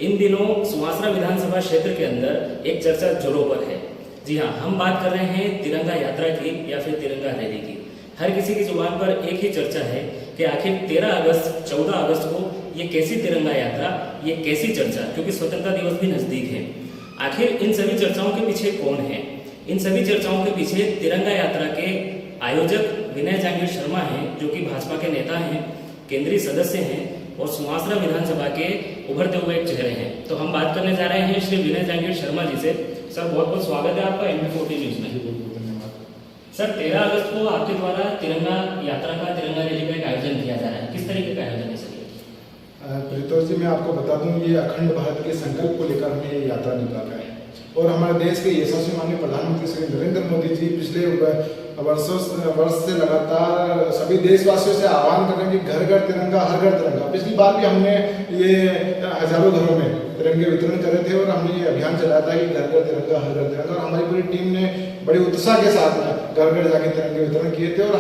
इन दिनों सुमासरा विधानसभा क्षेत्र के अंदर एक चर्चा जोरों पर है। जी हाँ, हम बात कर रहे हैं तिरंगा यात्रा की या फिर तिरंगा रैली की। हर किसी की जुबान पर एक ही चर्चा है कि आखिर 13 अगस्त 14 अगस्त को ये कैसी तिरंगा यात्रा, ये कैसी चर्चा, क्योंकि स्वतंत्रता दिवस भी नजदीक है। आखिर इन सभी चर्चाओं के पीछे कौन है? इन सभी चर्चाओं के पीछे तिरंगा यात्रा के आयोजक विनय जांगीर शर्मा हैं, जो कि भाजपा के नेता हैं, केंद्रीय सदस्य हैं और सुमासरा विधानसभा के उभरते हुए एक चेहरे हैं। तो हम बात करने जा रहे हैं श्री विनय जांगीर शर्मा जी से। सर, बहुत बहुत स्वागत है आपका MP14 न्यूज में। सर, 13 अगस्त को आपके द्वारा तिरंगा यात्रा का, तिरंगा रैली का एक आयोजन किया जा रहा है। किस तरीके का आयोजन है सर? प्रीतोष जी, मैं आपको बता दूं, ये अखंड भारत के संकल्प को लेकर हमने ये यात्रा निकाला है और हमारे देश के यशस्वी माननीय प्रधानमंत्री श्री नरेंद्र मोदी जी पिछले वर्ष से लगातार सभी देशवासियों से आह्वान कर रहे हैं कि घर घर तिरंगा, हर घर तिरंगा। पिछली बार भी हमने ये हजारों घरों में तिरंगे वितरण करे थे और हमने ये अभियान चलाया था कि घर घर तिरंगा, हर घर तिरंगा। और हमारी पूरी टीम ने बड़े उत्साह के साथ घर घर जाके तिरंगे वितरण किए थे और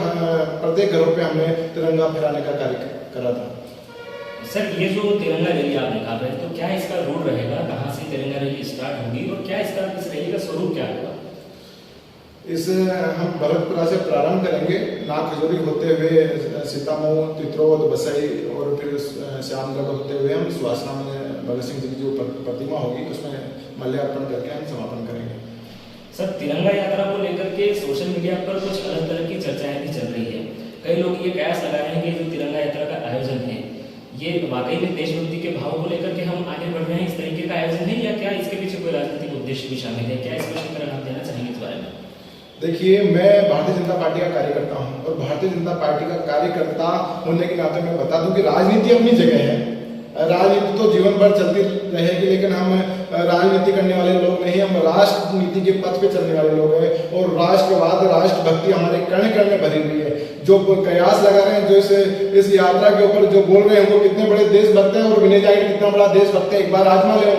प्रत्येक घरों पे हमने तिरंगा फहराने का कार्य करा था। सर, ये जो तिरंगा रैली आप निकाल रहे हैं, तो क्या इसका रूट रहेगा? कहाँ से तिरंगा रैली स्टार्ट होगी और क्या इसका, इस रैली का स्वरूप क्या होगा? हम भरतपुरा से प्रारंभ करेंगे, नागखजूरी होते हुए सीतामऊ, तित्रोद, बसई और फिर श्यामगढ़ होते हुए हम सुहासना में भगत सिंह जी की जो प्रतिमा होगी उसमें माल्यार्पण करके हम समापन करेंगे। सर, तिरंगा यात्रा को लेकर के सोशल मीडिया पर कुछ अलग तरह की चर्चाएं भी चल रही है। कई लोग ये कयास लगा रहे हैं कि जो तिरंगा यात्रा का आयोजन है, ये वाकई में देशभक्ति के भाव को लेकर के हम आगे बढ़ रहे हैं, इस तरीके का आयोजन है, या क्या इसके पीछे कोई राजनीतिक उद्देश्य भी शामिल है? क्या स्पष्टीकरण आप देना चाहेंगे इस बारे में? देखिए, मैं भारतीय जनता पार्टी का कार्यकर्ता हूं और भारतीय जनता पार्टी का कार्यकर्ता होने के नाते मैं बता दूं कि राजनीति अपनी जगह है। राजनीति तो जीवन भर चलती रहेगी, लेकिन हम राजनीति करने वाले लोग नहीं, हम राष्ट्रनीति के पथ पे चलने वाले लोग हैं और राष्ट्रवाद, राष्ट्रभक्ति हमारे कण कण में भरी हुई है। जो कयास लगा रहे हैं, जो इस यात्रा के ऊपर जो बोल रहे हैं, वो कितने बड़े देशभक्त हैं और विनय जांगीर कितना बड़ा देशभक्त है, एक बार आजमा ले,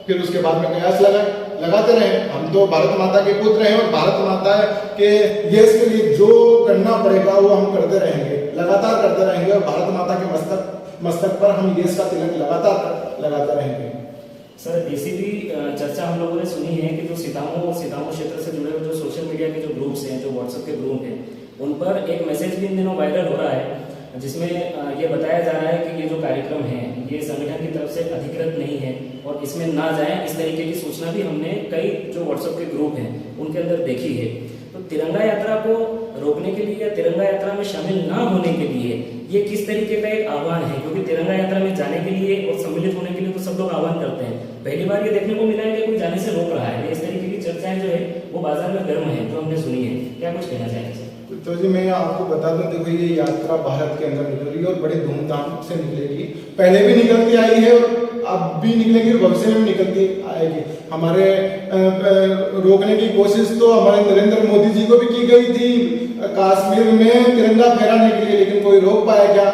फिर उसके बाद में कयास लगाते रहे। हम तो भारत माता के पुत्र हैं और भारत माता के देश के लिए जो करना पड़ेगा वो हम करते रहेंगे, लगातार करते रहेंगे और भारत माता के मस्तक पर हम देश का तिलक लगातार लगाते रहेंगे। सर, ऐसी भी चर्चा हम लोगों ने सुनी है कि जो सीतामऊ क्षेत्र से जुड़े हुए जो सोशल मीडिया के जो ग्रुप्स हैं, जो व्हाट्सएप के ग्रुप हैं, उन पर एक मैसेज भी इन दिनों वायरल हो रहा है, जिसमें ये बताया जा रहा है कि ये जो कार्यक्रम है ये संगठन की तरफ से अधिकृत नहीं है और इसमें ना जाएं, इस तरीके की सूचना भी हमने कई जो व्हाट्सएप के ग्रुप हैं उनके अंदर देखी है। तो तिरंगा यात्रा को रोकने के लिए या तिरंगा यात्रा में शामिल ना होने के लिए ये किस तरीके का एक आह्वान है? क्योंकि तिरंगा यात्रा में जाने के लिए और सम्मिलित होने के लिए तो सब लोग आह्वान करते हैं। पहली बार ये देखने को मिला है कि कोई जाने से रोक रहा है। इस तरीके की चर्चाएं जो है वो बाजार में गर्म है, जो हमने सुनी है। क्या कुछ कहना चाहेंगे? तो जी, मैं आपको बता दूं, देखो ये यात्रा भारत के अंदर निकल रही है और बड़े धूमधाम से निकलेगी। पहले भी निकलती आई है और अब भी निकलेगी और भविष्य में भी निकलती आएगी। हमारे रोकने की कोशिश तो हमारे नरेंद्र मोदी जी को भी की गई थी कश्मीर में तिरंगा फहराने के लिए, लेकिन कोई रोक पाया क्या?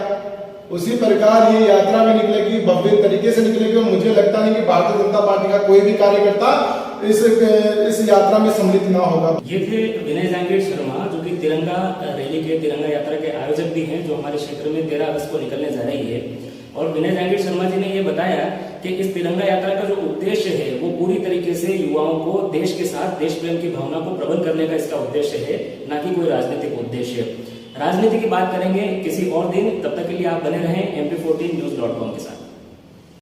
उसी प्रकार ये यात्रा भी निकलेगी, भव्य तरीके से निकलेगी और मुझे लगता नहीं कि भारतीय जनता पार्टी का कोई भी कार्यकर्ता इस यात्रा में सम्मिलित ना होगा। ये थे विनय जांगीर शर्मा, जो कि तिरंगा रैली के, तिरंगा यात्रा के आयोजक भी हैं, जो हमारे क्षेत्र में 13 अगस्त को निकलने जा रही है। और विनय जांगीर शर्मा जी ने ये बताया कि इस तिरंगा यात्रा का जो उद्देश्य है वो पूरी तरीके से युवाओं को देश के साथ देश प्रेम की भावना को प्रबल करने का इसका उद्देश्य है, ना कि कोई राजनीतिक उद्देश्य। राजनीति की बात करेंगे किसी और दिन। तब तक के लिए आप बने रहें MP14news.com के साथ।